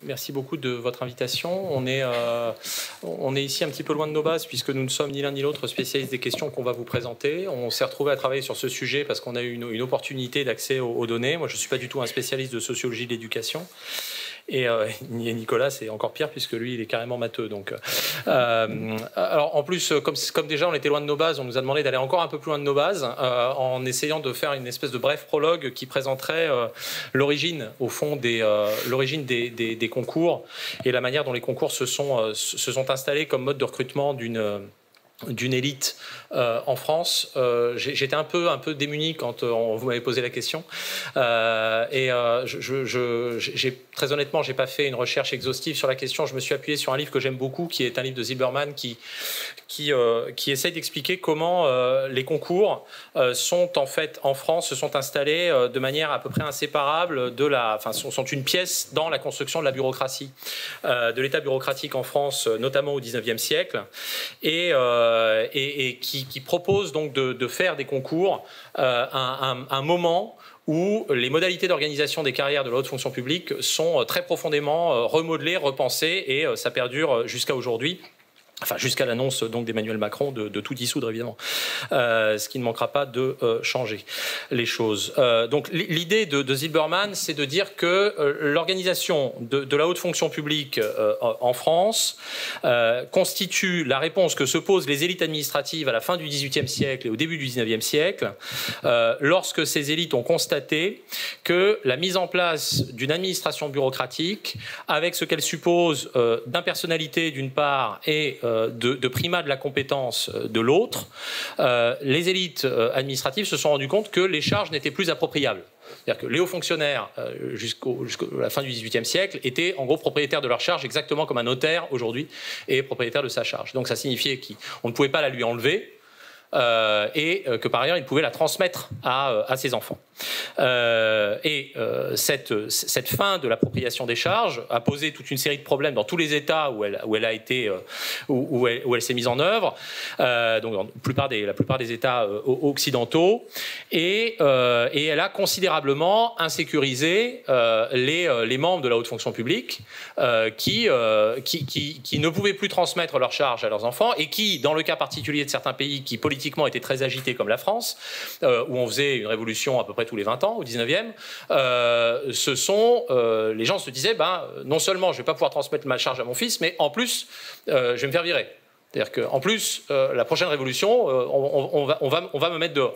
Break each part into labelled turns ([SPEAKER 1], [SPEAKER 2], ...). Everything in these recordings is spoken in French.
[SPEAKER 1] Merci beaucoup de votre invitation. On est ici un petit peu loin de nos bases puisque nous ne sommes ni l'un ni l'autre spécialistes des questions qu'on va vous présenter. On s'est retrouvé à travailler sur ce sujet parce qu'on a eu une opportunité d'accès aux données. Moi, je ne suis pas du tout un spécialiste de sociologie de l'éducation. Et Nicolas, c'est encore pire puisque lui, il est carrément matheux. Donc, alors, en plus, comme déjà on était loin de nos bases, on nous a demandé d'aller encore un peu plus loin de nos bases en essayant de faire une espèce de bref prologue qui présenterait l'origine, au fond, l'origine des concours et la manière dont les concours se sont installés comme mode de recrutement d'une élite en France. J'étais un peu démuni quand vous m'avez posé la question. Très honnêtement, j'ai pas fait une recherche exhaustive sur la question. Je me suis appuyé sur un livre que j'aime beaucoup, qui est un livre de Zilberman, qui essaye d'expliquer comment les concours sont en fait en France se sont installés de manière à peu près inséparable sont une pièce dans la construction de la bureaucratie, de l'État bureaucratique en France, notamment au XIXe siècle, et qui propose donc de faire des concours un moment où les modalités d'organisation des carrières de la haute fonction publique sont très profondément remodelées, repensées, et ça perdure jusqu'à aujourd'hui. Enfin, jusqu'à l'annonce donc d'Emmanuel Macron de tout dissoudre, évidemment, ce qui ne manquera pas de changer les choses. Donc l'idée de Zilberman, c'est de dire que l'organisation de la haute fonction publique en France constitue la réponse que se posent les élites administratives à la fin du XVIIIe siècle et au début du XIXe siècle, lorsque ces élites ont constaté que la mise en place d'une administration bureaucratique, avec ce qu'elle suppose d'impersonnalité d'une part et de primat de la compétence de l'autre, les élites administratives se sont rendues compte que les charges n'étaient plus appropriables. C'est-à-dire que les hauts fonctionnaires, jusqu'à la fin du XVIIIe siècle, étaient en gros propriétaires de leur charge, exactement comme un notaire aujourd'hui est propriétaire de sa charge. Donc ça signifiait qu'on ne pouvait pas la lui enlever, et que par ailleurs il pouvait la transmettre à ses enfants. Cette fin de l'appropriation des charges a posé toute une série de problèmes dans tous les États où elle s'est mise en œuvre, donc dans la plupart des États occidentaux, et elle a considérablement insécurisé les membres de la haute fonction publique qui ne pouvaient plus transmettre leurs charges à leurs enfants et qui, dans le cas particulier de certains pays qui politiquement étaient très agités comme la France, où on faisait une révolution à peu près tous les 20 ans, au 19e, les gens se disaient, non seulement je ne vais pas pouvoir transmettre ma charge à mon fils, mais en plus, je vais me faire virer. C'est-à-dire qu'en plus, la prochaine révolution, on va me mettre dehors.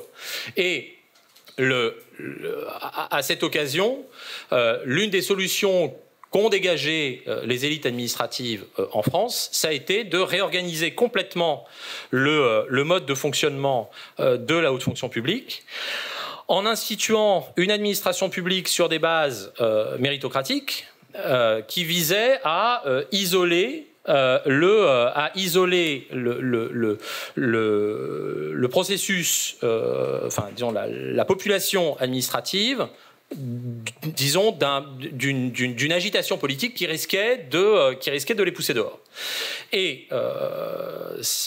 [SPEAKER 1] Et à cette occasion, l'une des solutions qu'ont dégagé les élites administratives en France, ça a été de réorganiser complètement le mode de fonctionnement de la haute fonction publique, en instituant une administration publique sur des bases méritocratiques qui visait à isoler le processus, disons la population administrative, disons d'une agitation politique qui risquait de les pousser dehors. Et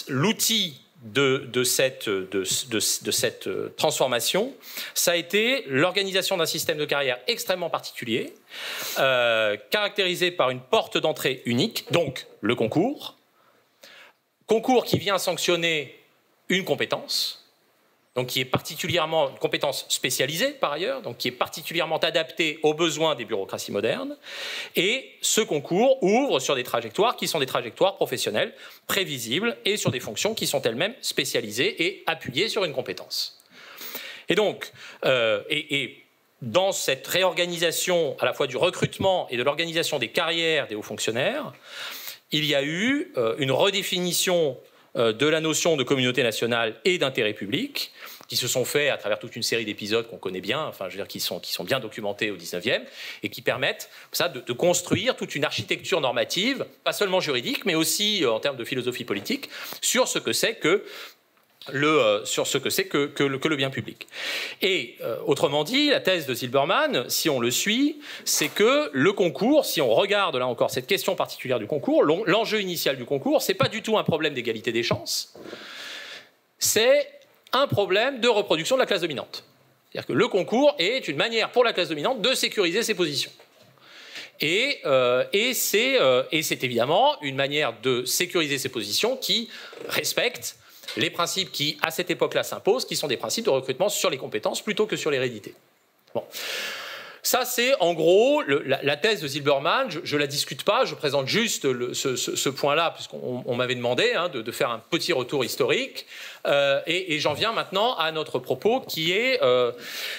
[SPEAKER 1] l'outil de cette transformation, ça a été l'organisation d'un système de carrière extrêmement particulier, caractérisé par une porte d'entrée unique, donc le concours qui vient sanctionner une compétence, donc qui est particulièrement une compétence spécialisée par ailleurs, donc qui est particulièrement adaptée aux besoins des bureaucraties modernes. Et ce concours ouvre sur des trajectoires qui sont des trajectoires professionnelles, prévisibles, et sur des fonctions qui sont elles-mêmes spécialisées et appuyées sur une compétence. Et donc, dans cette réorganisation à la fois du recrutement et de l'organisation des carrières des hauts fonctionnaires, il y a eu une redéfinition de la notion de communauté nationale et d'intérêt public, qui se sont faits à travers toute une série d'épisodes qu'on connaît bien, qui sont bien documentés au 19e, et qui permettent de construire toute une architecture normative, pas seulement juridique, mais aussi en termes de philosophie politique, sur ce que c'est que le bien public. Et autrement dit, la thèse de Zilberman, si on le suit, c'est que le concours, si on regarde là encore cette question particulière du concours, l'enjeu initial du concours, c'est pas du tout un problème d'égalité des chances, c'est un problème de reproduction de la classe dominante. C'est-à-dire que le concours est une manière pour la classe dominante de sécuriser ses positions. Et c'est évidemment une manière de sécuriser ces positions qui respecte les principes qui, à cette époque-là, s'imposent, qui sont des principes de recrutement sur les compétences plutôt que sur l'hérédité. Bon. Ça, c'est en gros la thèse de Zilberman. Je ne la discute pas, je présente juste ce point-là, puisqu'on m'avait demandé de faire un petit retour historique. Et j'en viens maintenant à notre propos, qui est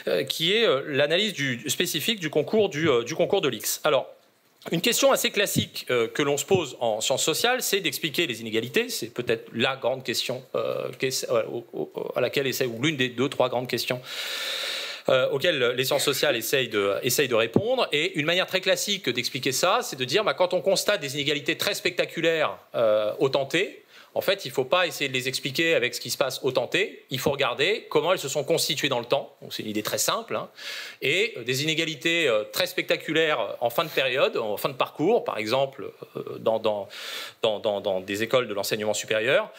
[SPEAKER 1] l'analyse spécifique du concours de l'X. Alors, une question assez classique que l'on se pose en sciences sociales, c'est d'expliquer les inégalités. C'est peut-être la grande question à laquelle ou l'une des 2-3 grandes questions auxquelles les sciences sociales essayent de répondre. Et une manière très classique d'expliquer ça, c'est de dire quand on constate des inégalités très spectaculaires au temps t, en fait, il ne faut pas essayer de les expliquer avec ce qui se passe au temps t, il faut regarder comment elles se sont constituées dans le temps. C'est une idée très simple. Et des inégalités très spectaculaires en fin de période, en fin de parcours, par exemple dans des écoles de l'enseignement supérieur,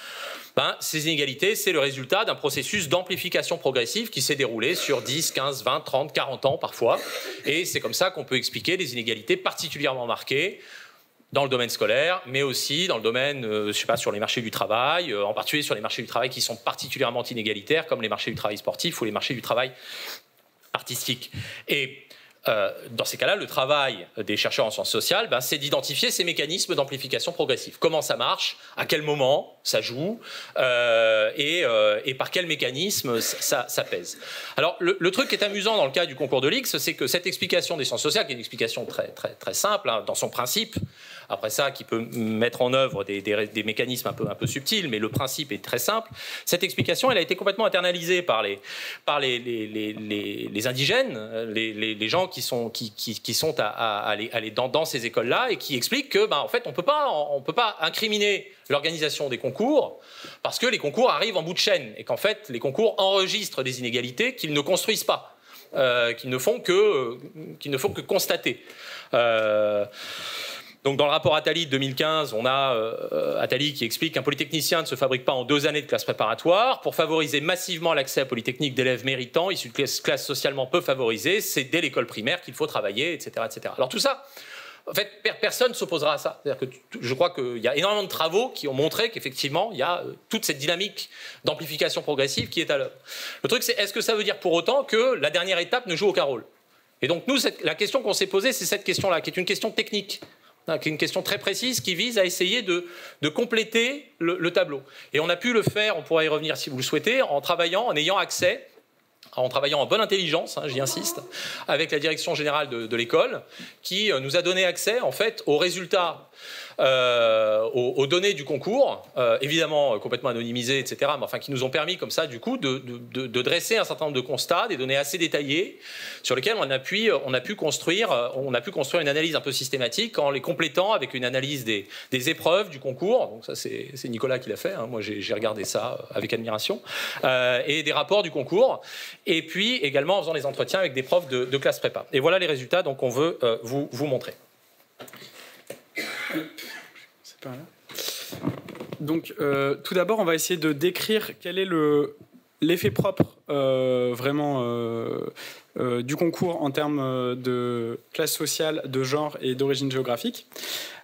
[SPEAKER 1] ces inégalités, c'est le résultat d'un processus d'amplification progressive qui s'est déroulé sur 10, 15, 20, 30, 40 ans parfois. Et c'est comme ça qu'on peut expliquer des inégalités particulièrement marquées dans le domaine scolaire, mais aussi dans le domaine, sur les marchés du travail, en particulier sur les marchés du travail qui sont particulièrement inégalitaires, comme les marchés du travail sportif ou les marchés du travail artistique. Et dans ces cas-là, le travail des chercheurs en sciences sociales, c'est d'identifier ces mécanismes d'amplification progressive. Comment ça marche, à quel moment ça joue, et par quel mécanisme ça pèse. Alors, le truc qui est amusant dans le cas du concours de l'X, c'est que cette explication des sciences sociales, qui est une explication très, très, très simple dans son principe, après ça, qui peut mettre en œuvre des mécanismes un peu subtils, mais le principe est très simple. Cette explication, elle a été complètement internalisée par les indigènes, les gens qui sont à aller dans ces écoles-là, et qui expliquent que, en fait, on peut pas incriminer l'organisation des concours parce que les concours arrivent en bout de chaîne et qu'en fait, les concours enregistrent des inégalités qu'ils ne construisent pas, qu'ils ne font que constater. Donc dans le rapport Attali de 2015, on a Attali qui explique qu'un polytechnicien ne se fabrique pas en 2 années de classe préparatoire. Pour favoriser massivement l'accès à Polytechnique d'élèves méritants, issus de classes socialement peu favorisées, c'est dès l'école primaire qu'il faut travailler, etc., etc. Alors tout ça, en fait, personne ne s'opposera à ça. C'est-à-dire que je crois qu'il y a énormément de travaux qui ont montré qu'effectivement, il y a toute cette dynamique d'amplification progressive qui est à l'œuvre. Le truc, c'est est-ce que ça veut dire pour autant que la dernière étape ne joue aucun rôle? Et donc nous, la question qu'on s'est posée, c'est cette question-là, qui est une question technique, qui est une question très précise qui vise à essayer de compléter le tableau. Et on a pu le faire, on pourra y revenir si vous le souhaitez, en ayant accès, en travaillant en bonne intelligence, j'y insiste, avec la direction générale de l'école, qui nous a donné accès en fait aux résultats, aux données du concours, évidemment complètement anonymisées, etc., mais enfin qui nous ont permis comme ça du coup de dresser un certain nombre de constats, des données assez détaillées, sur lesquelles on a pu construire une analyse un peu systématique en les complétant avec une analyse des épreuves du concours. Donc ça c'est Nicolas qui l'a fait, moi j'ai regardé ça avec admiration, et des rapports du concours, et puis également en faisant des entretiens avec des profs de classe prépa. Et voilà les résultats donc qu'on veut vous montrer.
[SPEAKER 2] C'est pas là. Donc, tout d'abord, on va essayer de décrire quel est l'effet propre du concours en termes de classe sociale, de genre et d'origine géographique.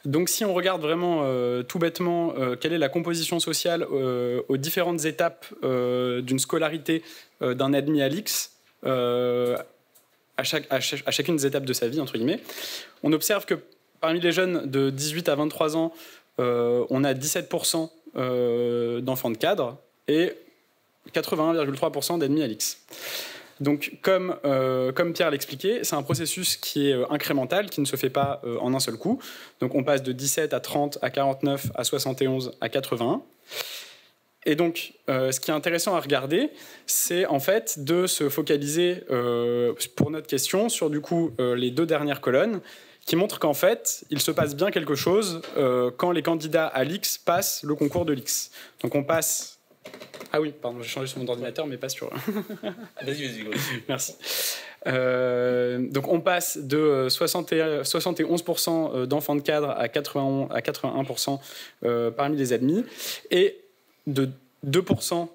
[SPEAKER 2] Donc, si on regarde vraiment tout bêtement quelle est la composition sociale aux différentes étapes d'une scolarité d'un admis à l'X, à chacune des étapes de sa vie, entre guillemets, on observe que parmi les jeunes de 18 à 23 ans, on a 17% d'enfants de cadre et 81,3% d'admis à l'X. Donc, comme Pierre l'expliquait, c'est un processus qui est incrémental, qui ne se fait pas en un seul coup. Donc, on passe de 17 à 30 à 49 à 71 à 81. Et donc, ce qui est intéressant à regarder, c'est en fait de se focaliser pour notre question sur du coup les 2 dernières colonnes, qui montre qu'en fait, il se passe bien quelque chose quand les candidats à l'X passent le concours de l'X. Donc on passe... Ah oui, pardon, j'ai changé sur mon ordinateur, mais pas sur...
[SPEAKER 1] Vas-y.
[SPEAKER 2] Merci. Donc on passe de 71% d'enfants de cadre à 81% parmi les admis, et de 2%,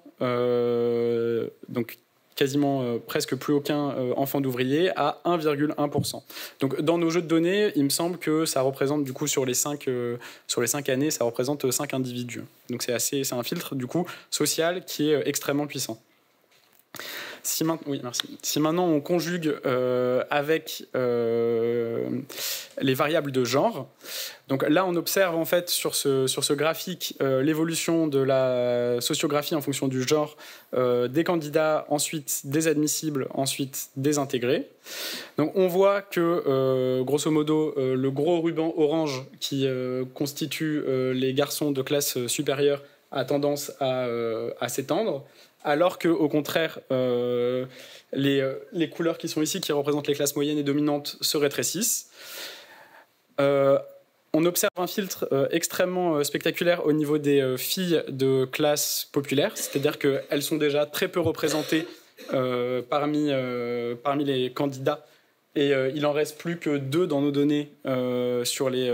[SPEAKER 2] donc quasiment presque plus aucun enfant d'ouvrier, à 1,1%. Donc dans nos jeux de données, il me semble que ça représente du coup sur les 5 années, ça représente 5 individus. Donc c'est un filtre du coup social qui est extrêmement puissant. Si maintenant on conjugue avec les variables de genre, donc là on observe en fait sur ce graphique l'évolution de la sociographie en fonction du genre des candidats, ensuite des admissibles, ensuite des intégrés. Donc on voit que grosso modo le gros ruban orange qui constitue les garçons de classe supérieure a tendance à s'étendre, alors qu'au contraire, les couleurs qui sont ici, qui représentent les classes moyennes et dominantes, se rétrécissent. On observe un filtre extrêmement spectaculaire au niveau des filles de classe populaire, c'est-à-dire qu'elles sont déjà très peu représentées parmi les candidats, et il en reste plus que 2 dans nos données sur les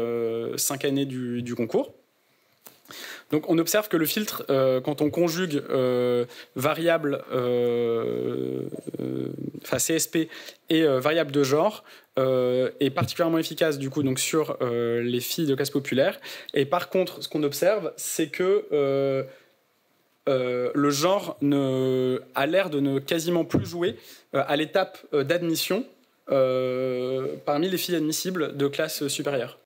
[SPEAKER 2] 5 années du concours. Donc on observe que le filtre, quand on conjugue variable, CSP et variable de genre, est particulièrement efficace du coup donc sur les filles de classe populaire. Et par contre, ce qu'on observe, c'est que le genre a l'air de ne quasiment plus jouer à l'étape d'admission parmi les filles admissibles de classe supérieure.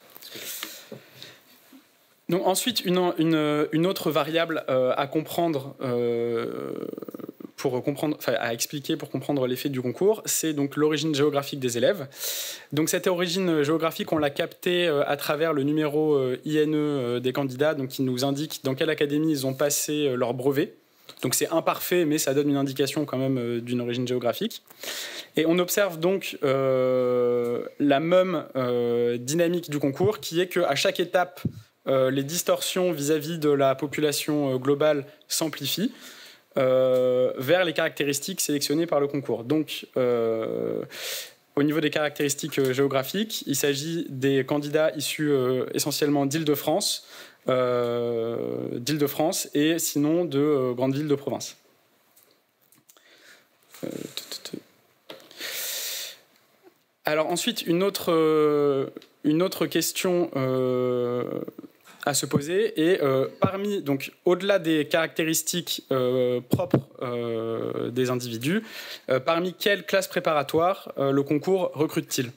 [SPEAKER 2] Donc ensuite, une autre variable à comprendre, à expliquer pour comprendre l'effet du concours, c'est donc l'origine géographique des élèves. Donc cette origine géographique, on l'a captée à travers le numéro INE des candidats, donc qui nous indique dans quelle académie ils ont passé leur brevet. Donc c'est imparfait, mais ça donne une indication quand même d'une origine géographique. Et on observe donc la même dynamique du concours, qui est qu'à chaque étape, les distorsions vis-à-vis de la population globale s'amplifient vers les caractéristiques sélectionnées par le concours. Donc, au niveau des caractéristiques géographiques, il s'agit des candidats issus essentiellement d'Île-de-France et sinon de grandes villes de province. Alors ensuite, une autre question à se poser et donc au-delà des caractéristiques propres des individus, parmi quelles classes préparatoires le concours recrute-t-il?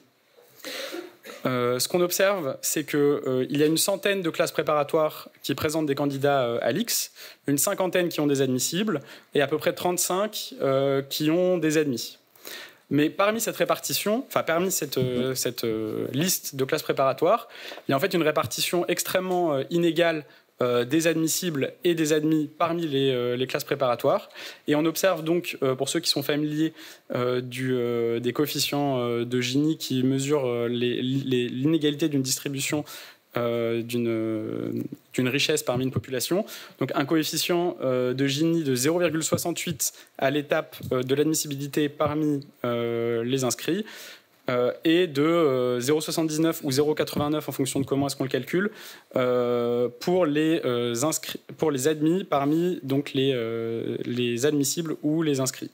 [SPEAKER 2] Ce qu'on observe, c'est qu'il y a une centaine de classes préparatoires qui présentent des candidats à l'X, une cinquantaine qui ont des admissibles et à peu près 35 qui ont des admis. Mais parmi cette répartition, parmi cette liste de classes préparatoires, il y a en fait une répartition extrêmement inégale des admissibles et des admis parmi les classes préparatoires. Et on observe donc, pour ceux qui sont familiers des coefficients de Gini qui mesurent l'inégalité d'une distribution d'une richesse parmi une population. Donc un coefficient de Gini de 0,68 à l'étape de l'admissibilité parmi les inscrits et de 0,79 ou 0,89 en fonction de comment est-ce qu'on le calcule pour les admis parmi donc les admissibles ou les inscrits.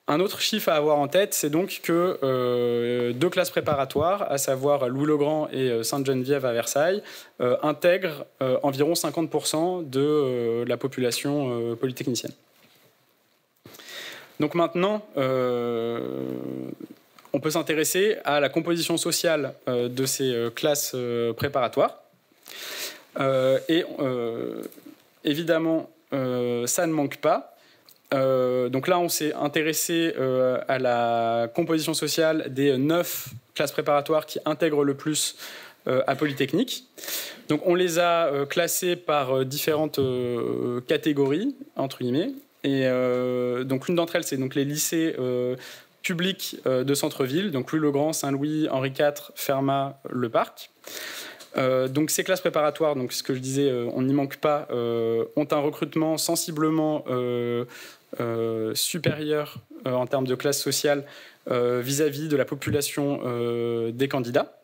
[SPEAKER 2] Un autre chiffre à avoir en tête, c'est donc que 2 classes préparatoires, à savoir Louis-le-Grand et Sainte-Geneviève à Versailles, intègrent environ 50% de la population polytechnicienne. Donc maintenant, on peut s'intéresser à la composition sociale de ces classes préparatoires. Et évidemment, ça ne manque pas. Donc là, on s'est intéressé à la composition sociale des 9 classes préparatoires qui intègrent le plus à Polytechnique. Donc on les a classées par différentes catégories, entre guillemets. Et donc l'une d'entre elles, c'est donc les lycées publics de centre-ville, donc Louis-le-Grand, Saint-Louis, Henri IV, Fermat, Le Parc. Donc ces classes préparatoires, donc ce que je disais, on n'y manque pas, ont un recrutement sensiblement supérieur en termes de classe sociale vis-à-vis de la population des candidats,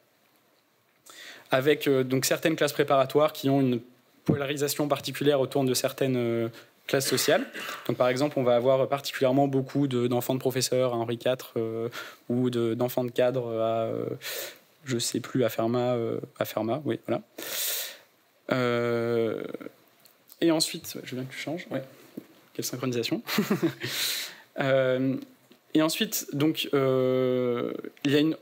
[SPEAKER 2] avec donc certaines classes préparatoires qui ont une polarisation particulière autour de certaines classe sociale. Donc, par exemple, on va avoir particulièrement beaucoup d'enfants de professeurs à Henri IV ou d'enfants de cadres à, je ne sais plus, à Fermat, oui, voilà. Et ensuite, je veux bien que tu changes. Ouais. Quelle synchronisation. Et ensuite, donc, il y a une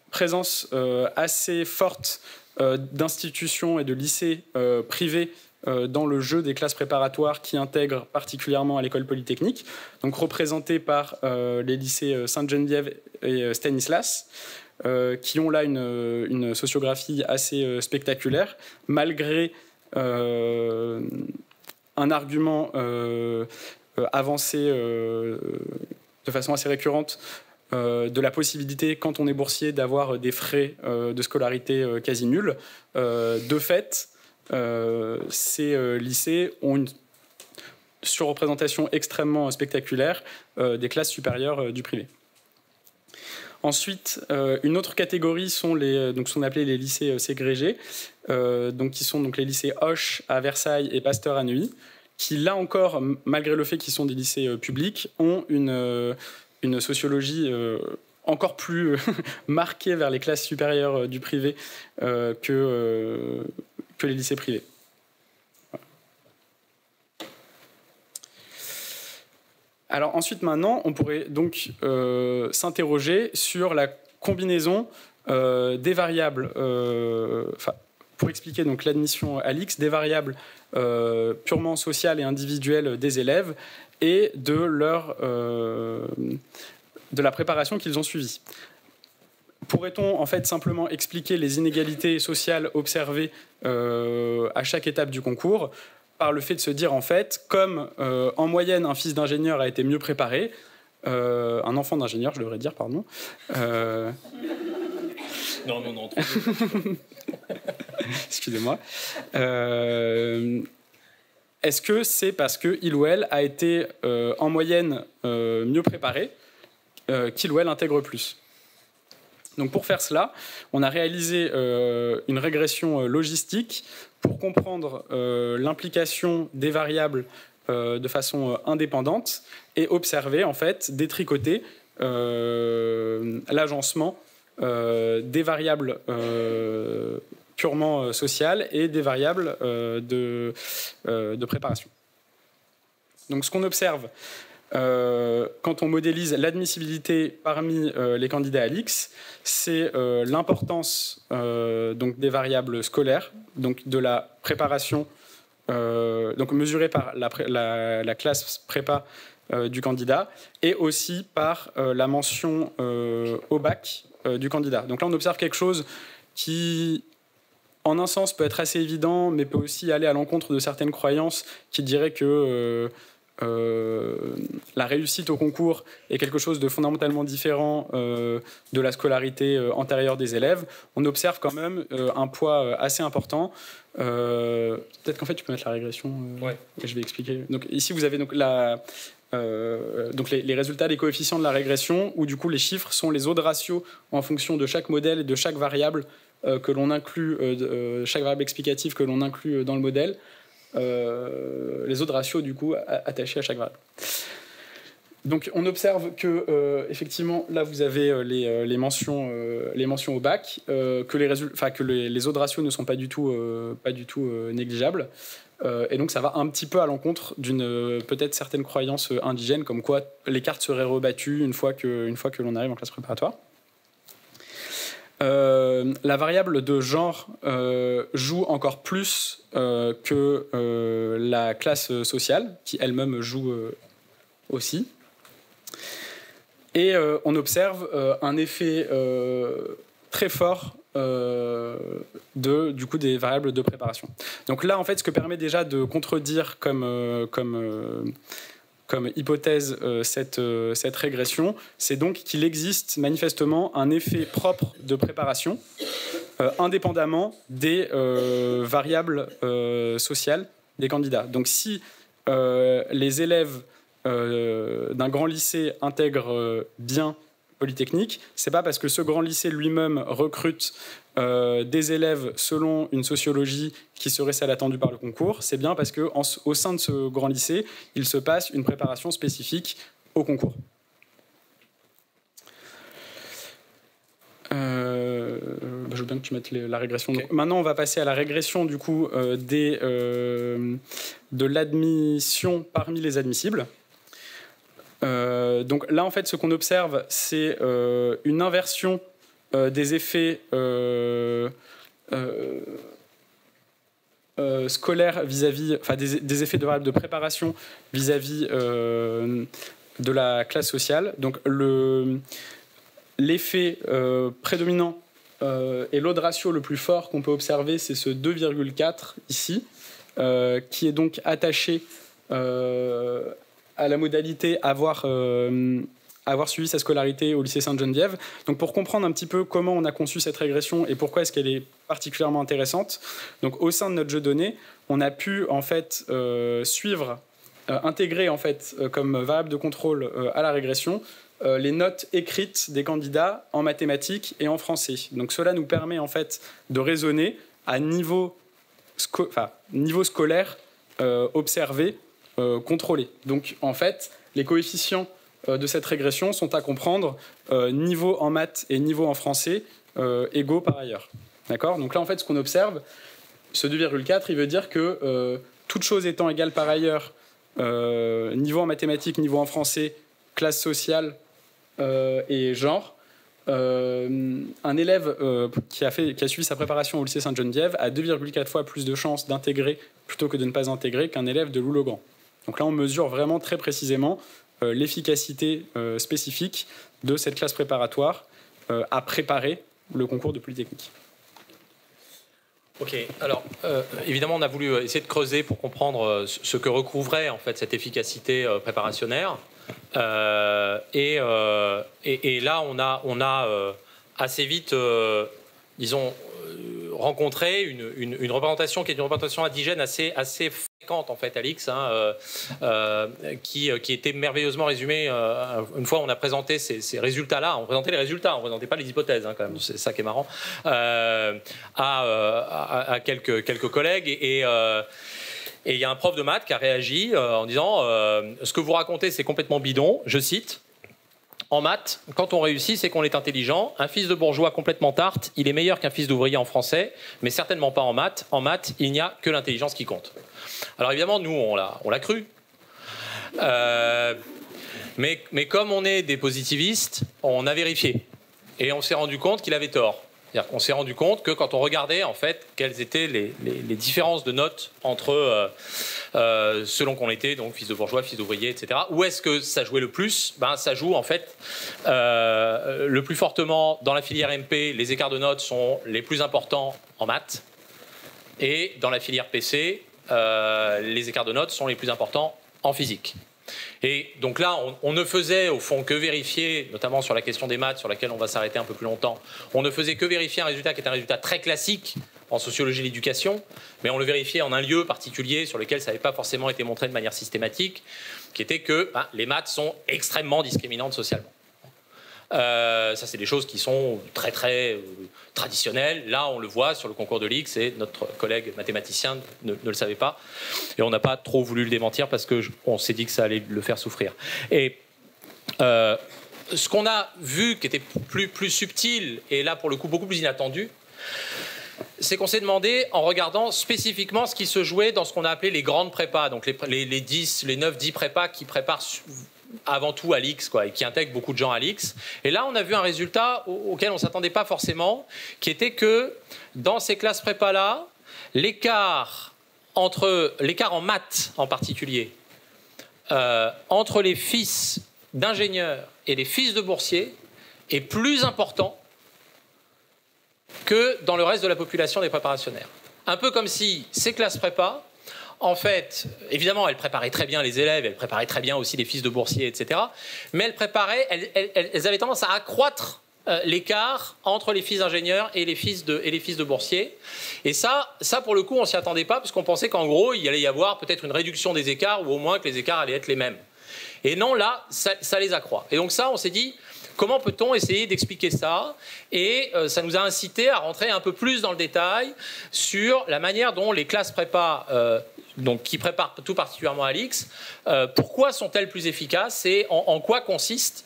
[SPEAKER 2] présence assez forte d'institutions et de lycées privés dans le jeu des classes préparatoires qui intègrent particulièrement à l'école polytechnique, donc représentés par les lycées Sainte-Geneviève et Stanislas, qui ont là une sociographie assez spectaculaire, malgré un argument avancé de façon assez récurrente de la possibilité, quand on est boursier, d'avoir des frais de scolarité quasi nuls. De fait, ces lycées ont une surreprésentation extrêmement spectaculaire des classes supérieures du privé. Ensuite, une autre catégorie sont ce qu'on appelait les lycées ségrégés, qui sont donc les lycées Hoche à Versailles et Pasteur à Neuilly, qui, là encore, malgré le fait qu'ils sont des lycées publics, ont une sociologie encore plus marquée vers les classes supérieures du privé que les lycées privés. Voilà. Alors ensuite, maintenant, on pourrait donc s'interroger sur la combinaison des variables, pour expliquer donc l'admission à l'X, des variables purement sociales et individuelles des élèves et de la préparation qu'ils ont suivie. Pourrait-on en fait simplement expliquer les inégalités sociales observées à chaque étape du concours par le fait de se dire en fait, comme en moyenne un fils d'ingénieur a été mieux préparé, un enfant d'ingénieur je devrais dire, pardon.
[SPEAKER 1] Non.
[SPEAKER 2] Excusez-moi. Est-ce que c'est parce qu'il ou elle a été en moyenne mieux préparé qu'il ou elle intègre plus? Donc pour faire cela, on a réalisé une régression logistique pour comprendre l'implication des variables de façon indépendante et observer, en fait, détricoter l'agencement des variables purement sociales et des variables de préparation. Donc ce qu'on observe quand on modélise l'admissibilité parmi les candidats à l'X, c'est l'importance donc des variables scolaires, donc de la préparation, donc mesurée par la classe prépa du candidat, et aussi par la mention au bac du candidat. Donc là, on observe quelque chose qui, en un sens, peut être assez évident, mais peut aussi aller à l'encontre de certaines croyances qui diraient que la réussite au concours est quelque chose de fondamentalement différent de la scolarité antérieure des élèves. On observe quand même un poids assez important. Peut-être qu'en fait tu peux mettre la régression.
[SPEAKER 1] Ouais.
[SPEAKER 2] Je vais expliquer. Donc ici vous avez donc les résultats des coefficients de la régression, où du coup les chiffres sont les odds ratios en fonction de chaque modèle et de chaque variable que l'on inclut, chaque variable explicative que l'on inclut dans le modèle. Les autres ratios du coup attachés à chaque variable. Donc on observe que effectivement là vous avez les mentions au bac, que les autres ratios ne sont pas du tout négligeables, et donc ça va un petit peu à l'encontre d'une peut-être certaine croyance indigène comme quoi les cartes seraient rebattues une fois que l'on arrive en classe préparatoire. La variable de genre joue encore plus que la classe sociale, qui elle-même joue aussi. Et on observe un effet très fort du coup des variables de préparation. Donc là, en fait, ce que permet déjà de contredire comme hypothèse cette régression, c'est donc qu'il existe manifestement un effet propre de préparation indépendamment des variables sociales des candidats. Donc si les élèves d'un grand lycée intègrent bien Polytechnique, c'est pas parce que ce grand lycée lui-même recrute des élèves selon une sociologie qui serait celle attendue par le concours, c'est bien parce qu'au sein de ce grand lycée, il se passe une préparation spécifique au concours. Je veux bien que tu mettes la régression. Okay. Donc, maintenant, on va passer à la régression du coup, de l'admission parmi les admissibles. Donc là, en fait, ce qu'on observe, c'est une inversion des effets scolaires vis-à-vis, enfin des effets de variables de préparation vis-à-vis de la classe sociale. Donc l'effet prédominant et l'odd ratio le plus fort qu'on peut observer, c'est ce 2,4 ici, qui est donc attaché à la modalité avoir suivi sa scolarité au lycée Sainte-Geneviève. Donc pour comprendre un petit peu comment on a conçu cette régression et pourquoi est-ce qu'elle est particulièrement intéressante, donc au sein de notre jeu de données, on a pu en fait intégrer en fait comme variable de contrôle à la régression les notes écrites des candidats en mathématiques et en français. Donc cela nous permet en fait de raisonner à niveau scolaire observé, contrôlé. Donc en fait, les coefficients de cette régression sont à comprendre niveau en maths et niveau en français égaux par ailleurs. D'accord ? Donc là en fait, ce qu'on observe, ce 2,4, il veut dire que toutes choses étant égales par ailleurs, niveau en mathématiques, niveau en français, classe sociale et genre, un élève qui a suivi sa préparation au lycée Sainte-Geneviève a 2,4 fois plus de chances d'intégrer plutôt que de ne pas intégrer qu'un élève de Loups-le-Grand. Donc là, on mesure vraiment très précisément l'efficacité spécifique de cette classe préparatoire à préparer le concours de Polytechnique.
[SPEAKER 1] Ok, alors évidemment on a voulu essayer de creuser pour comprendre ce que recouvrait en fait cette efficacité préparationnaire et là on a assez vite disons rencontré une représentation qui est une représentation indigène assez fréquente en fait à l'X, qui était merveilleusement résumée une fois on a présenté ces résultats-là. On présentait les résultats, on ne présentait pas les hypothèses quand même, c'est ça qui est marrant, à quelques collègues et il y a un prof de maths qui a réagi en disant ce que vous racontez c'est complètement bidon, je cite. En maths, quand on réussit, c'est qu'on est intelligent. Un fils de bourgeois complètement tarte, il est meilleur qu'un fils d'ouvrier en français, mais certainement pas en maths. En maths, il n'y a que l'intelligence qui compte. Alors évidemment, nous, on l'a cru. Mais comme on est des positivistes, on a vérifié. Et on s'est rendu compte qu'il avait tort. C'est-à-dire qu'on s'est rendu compte que quand on regardait en fait quelles étaient les différences de notes entre selon qu'on était donc fils de bourgeois, fils d'ouvrier, etc. Où est-ce que ça jouait le plus ? Ça joue en fait le plus fortement dans la filière MP. Les écarts de notes sont les plus importants en maths et dans la filière PC, les écarts de notes sont les plus importants en physique. Et donc là, on ne faisait au fond que vérifier, notamment sur la question des maths, sur laquelle on va s'arrêter un peu plus longtemps, on ne faisait que vérifier un résultat qui est un résultat très classique en sociologie de l'éducation, mais on le vérifiait en un lieu particulier sur lequel ça n'avait pas forcément été montré de manière systématique, qui était que les maths sont extrêmement discriminantes socialement. Ça, c'est des choses qui sont très traditionnelles. Là, on le voit sur le concours de l'X et notre collègue mathématicien ne le savait pas. Et on n'a pas trop voulu le démentir parce qu'on s'est dit que ça allait le faire souffrir. Et ce qu'on a vu qui était plus subtil et là, pour le coup, beaucoup plus inattendu, c'est qu'on s'est demandé, en regardant spécifiquement ce qui se jouait dans ce qu'on a appelé les grandes prépas, donc les 9-10 prépas qui préparent avant tout à l'X, et qui intègrent beaucoup de gens à l'X. Et là, on a vu un résultat auquel on ne s'attendait pas forcément, qui était que dans ces classes prépa-là, l'écart en maths en particulier, entre les fils d'ingénieurs et les fils de boursiers est plus important que dans le reste de la population des préparationnaires. Un peu comme si ces classes prépa, en fait, évidemment, elles préparaient très bien les élèves, elles préparaient très bien aussi les fils de boursiers, etc. Mais elles avaient tendance à accroître l'écart entre les fils d'ingénieurs et les fils de boursiers. Et ça, pour le coup, on ne s'y attendait pas, parce qu'on pensait qu'en gros, il allait y avoir peut-être une réduction des écarts, ou au moins que les écarts allaient être les mêmes. Et non, là, ça les accroît. Et donc ça, on s'est dit, comment peut-on essayer d'expliquer ça? Et ça nous a incité à rentrer un peu plus dans le détail sur la manière dont les classes prépa, donc qui préparent tout particulièrement à l'X, pourquoi sont-elles plus efficaces et en quoi consiste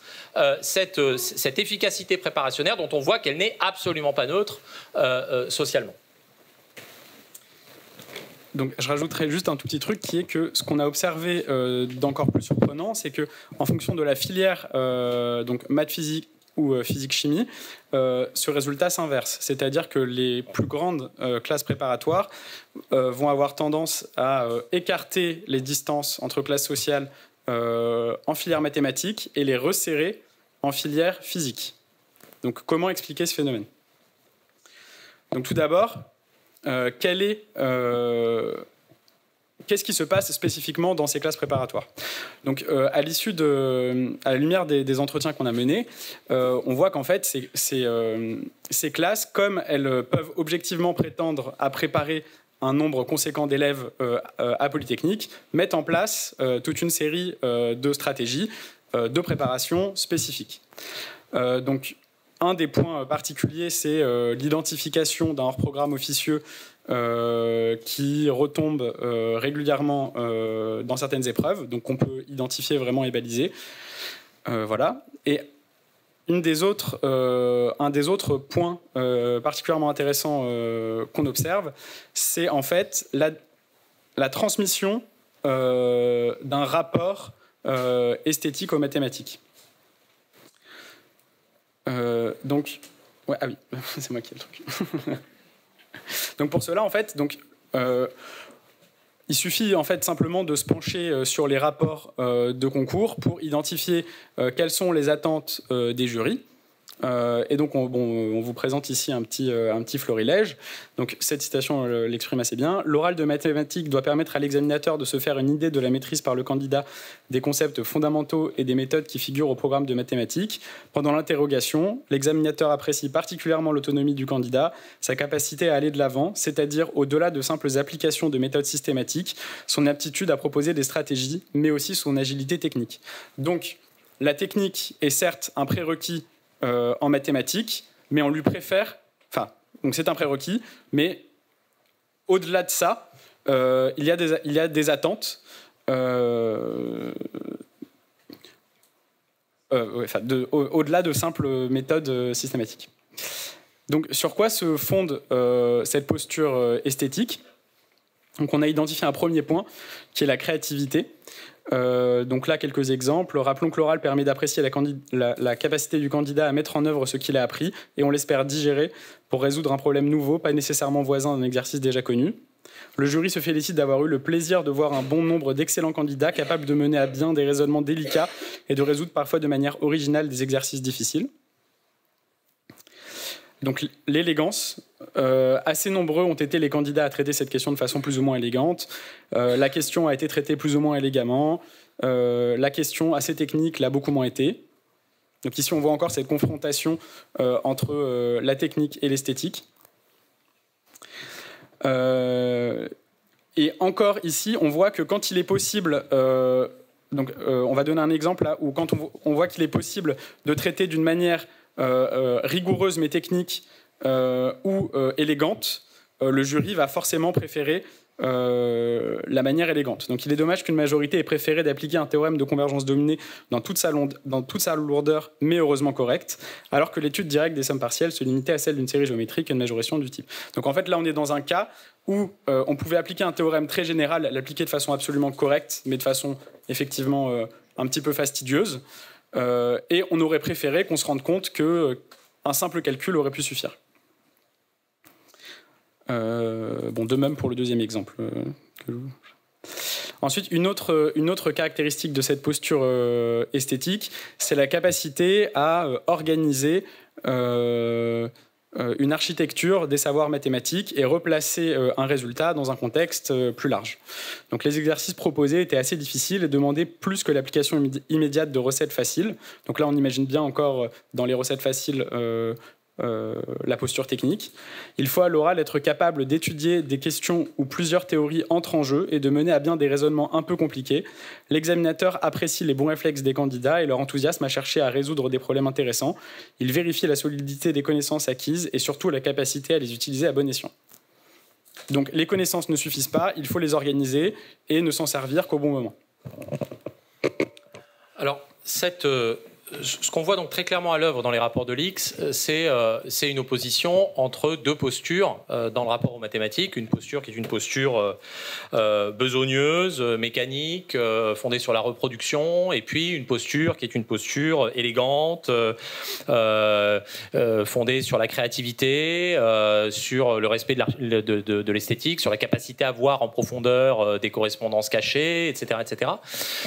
[SPEAKER 1] cette efficacité préparationnaire dont on voit qu'elle n'est absolument pas neutre socialement.
[SPEAKER 2] Donc, je rajouterais juste un tout petit truc qui est que ce qu'on a observé d'encore plus surprenant, c'est que en fonction de la filière, donc maths physique ou physique-chimie, ce résultat s'inverse. C'est-à-dire que les plus grandes classes préparatoires vont avoir tendance à écarter les distances entre classes sociales en filière mathématiques et les resserrer en filière physique. Donc, comment expliquer ce phénomène? Donc, tout d'abord, qu'est-ce qui se passe spécifiquement dans ces classes préparatoires? Donc, à la lumière des entretiens qu'on a menés, on voit qu'en fait, ces classes, comme elles peuvent objectivement prétendre à préparer un nombre conséquent d'élèves à Polytechnique, mettent en place toute une série de stratégies de préparation spécifiques. Donc, un des points particuliers, c'est l'identification d'un hors-programme officieux qui retombe régulièrement dans certaines épreuves, donc on peut identifier vraiment et baliser. Voilà. Et un des autres points particulièrement intéressants qu'on observe, c'est en fait la transmission d'un rapport esthétique aux mathématiques. Donc, ouais, ah oui, c'est moi qui ai le truc. Donc pour cela, en fait, il suffit en fait simplement de se pencher sur les rapports de concours pour identifier quelles sont les attentes des jurys. Et donc, on vous présente ici un petit florilège. Donc, cette citation l'exprime assez bien. L'oral de mathématiques doit permettre à l'examinateur de se faire une idée de la maîtrise par le candidat des concepts fondamentaux et des méthodes qui figurent au programme de mathématiques. Pendant l'interrogation, l'examinateur apprécie particulièrement l'autonomie du candidat, sa capacité à aller de l'avant, c'est-à-dire au-delà de simples applications de méthodes systématiques, son aptitude à proposer des stratégies, mais aussi son agilité technique. Donc, la technique est certes un prérequis en mathématiques, mais on lui préfère, donc c'est un prérequis, mais au-delà de ça, il y a des attentes au-delà de simples méthodes systématiques. Donc sur quoi se fonde cette posture esthétique? Donc on a identifié un premier point qui est la créativité. Donc là, quelques exemples. Rappelons que l'oral permet d'apprécier la capacité du candidat à mettre en œuvre ce qu'il a appris et on l'espère digérer pour résoudre un problème nouveau, pas nécessairement voisin d'un exercice déjà connu. Le jury se félicite d'avoir eu le plaisir de voir un bon nombre d'excellents candidats capables de mener à bien des raisonnements délicats et de résoudre parfois de manière originale des exercices difficiles. Donc l'élégance, assez nombreux ont été les candidats à traiter cette question de façon plus ou moins élégante. La question a été traitée plus ou moins élégamment. La question assez technique l'a beaucoup moins été. Donc ici on voit encore cette confrontation entre la technique et l'esthétique. Et encore ici on voit que quand il est possible... on va donner un exemple là, où quand on voit qu'il est possible de traiter d'une manière rigoureuse mais technique ou élégante, le jury va forcément préférer la manière élégante. Donc il est dommage qu'une majorité ait préféré d'appliquer un théorème de convergence dominée dans toute sa lourdeur, mais heureusement correcte, alors que l'étude directe des sommes partielles se limitait à celle d'une série géométrique et une majoration du type. Donc en fait là on est dans un cas où on pouvait appliquer un théorème très général, l'appliquer de façon absolument correcte, mais de façon effectivement un petit peu fastidieuse. Et on aurait préféré qu'on se rende compte qu'un simple calcul aurait pu suffire. De même pour le deuxième exemple. Ensuite, une autre caractéristique de cette posture esthétique, c'est la capacité à organiser une architecture des savoirs mathématiques et replacer un résultat dans un contexte plus large. Donc les exercices proposés étaient assez difficiles et demandaient plus que l'application immédiate de recettes faciles. Donc là, on imagine bien encore dans les recettes faciles la posture technique. Il faut à l'oral être capable d'étudier des questions où plusieurs théories entrent en jeu et de mener à bien des raisonnements un peu compliqués. L'examinateur apprécie les bons réflexes des candidats et leur enthousiasme à chercher à résoudre des problèmes intéressants. Il vérifie la solidité des connaissances acquises et surtout la capacité à les utiliser à bon escient. Donc les connaissances ne suffisent pas, il faut les organiser et ne s'en servir qu'au bon moment.
[SPEAKER 1] Alors, ce qu'on voit donc très clairement à l'œuvre dans les rapports de l'X, c'est une opposition entre deux postures dans le rapport aux mathématiques. Une posture qui est une posture besogneuse, mécanique, fondée sur la reproduction, et puis une posture qui est une posture élégante, fondée sur la créativité, sur le respect de l'esthétique, sur la capacité à voir en profondeur des correspondances cachées, etc. etc.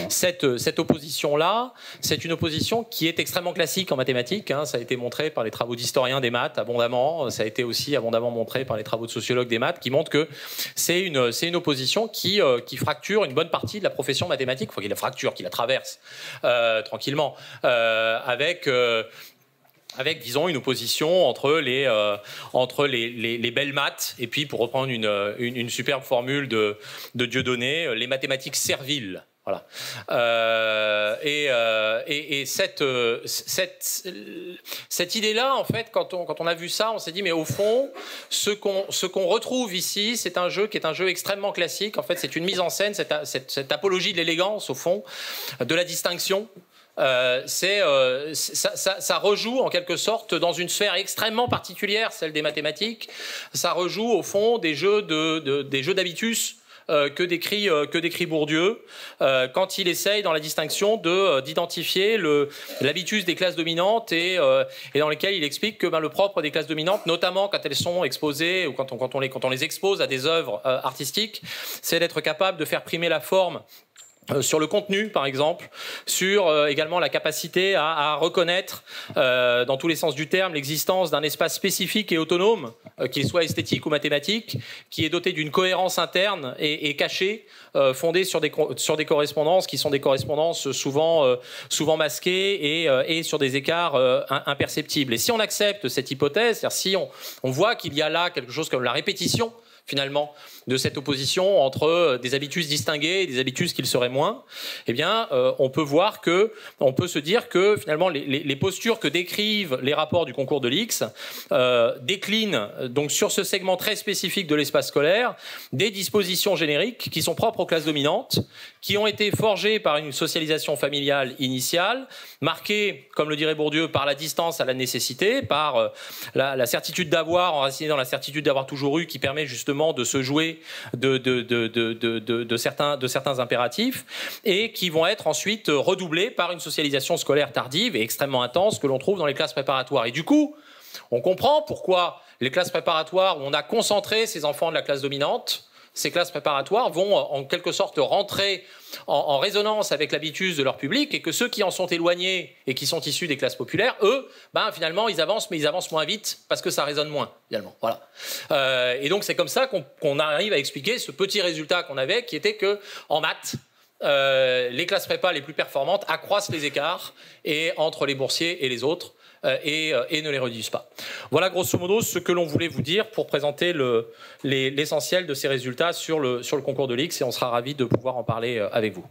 [SPEAKER 1] Cette opposition-là, c'est une opposition qui est extrêmement classique en mathématiques. Hein, ça a été montré par les travaux d'historiens des maths abondamment. Ça a été aussi abondamment montré par les travaux de sociologues des maths qui montrent que c'est une opposition qui fracture une bonne partie de la profession mathématique. Il faut qu'il la fracture, qu'il la traverse tranquillement, avec, disons, une opposition entre les belles maths et puis, pour reprendre une superbe formule de Dieudonné, les mathématiques serviles. Voilà. Cette idée-là, en fait, quand on a vu ça, on s'est dit, mais au fond, ce qu'on retrouve ici, c'est un jeu qui est un jeu extrêmement classique. En fait, c'est une mise en scène, cette apologie de l'élégance, au fond, de la distinction. Ça rejoue en quelque sorte dans une sphère extrêmement particulière, celle des mathématiques. Ça rejoue, au fond, des jeux d'habitus que décrit Bourdieu quand il essaye dans la distinction d'identifier l'habitus des classes dominantes et dans lesquelles il explique que le propre des classes dominantes, notamment quand elles sont exposées ou quand on les expose à des œuvres artistiques, c'est d'être capable de faire primer la forme sur le contenu, par exemple, sur également la capacité à reconnaître, dans tous les sens du terme, l'existence d'un espace spécifique et autonome, qu'il soit esthétique ou mathématique, qui est doté d'une cohérence interne et cachée, fondée sur des correspondances qui sont des correspondances souvent masquées et sur des écarts imperceptibles. Et si on accepte cette hypothèse, c'est-à-dire si on voit qu'il y a là quelque chose comme la répétition, finalement, de cette opposition entre des habitus distingués et des habitus qui le seraient moins, eh bien, on peut se dire que finalement les postures que décrivent les rapports du concours de l'X déclinent donc sur ce segment très spécifique de l'espace scolaire des dispositions génériques qui sont propres aux classes dominantes, qui ont été forgées par une socialisation familiale initiale, marquée, comme le dirait Bourdieu, par la distance à la nécessité, par la certitude d'avoir, enracinée dans la certitude d'avoir toujours eu, qui permet justement de se jouer de certains impératifs et qui vont être ensuite redoublés par une socialisation scolaire tardive et extrêmement intense que l'on trouve dans les classes préparatoires. Et du coup, on comprend pourquoi les classes préparatoires où on a concentré ces enfants de la classe dominante, ces classes préparatoires vont en quelque sorte rentrer en résonance avec l'habitus de leur public et que ceux qui en sont éloignés et qui sont issus des classes populaires, eux, finalement, ils avancent, mais ils avancent moins vite parce que ça résonne moins, finalement. Voilà. Et donc, c'est comme ça qu'on arrive à expliquer ce petit résultat qu'on avait, qui était que en maths, les classes prépa les plus performantes accroissent les écarts entre les boursiers et les autres. Et ne les réduisent pas. Voilà grosso modo ce que l'on voulait vous dire pour présenter l'essentiel de ces résultats sur le concours de l'X et on sera ravis de pouvoir en parler avec vous.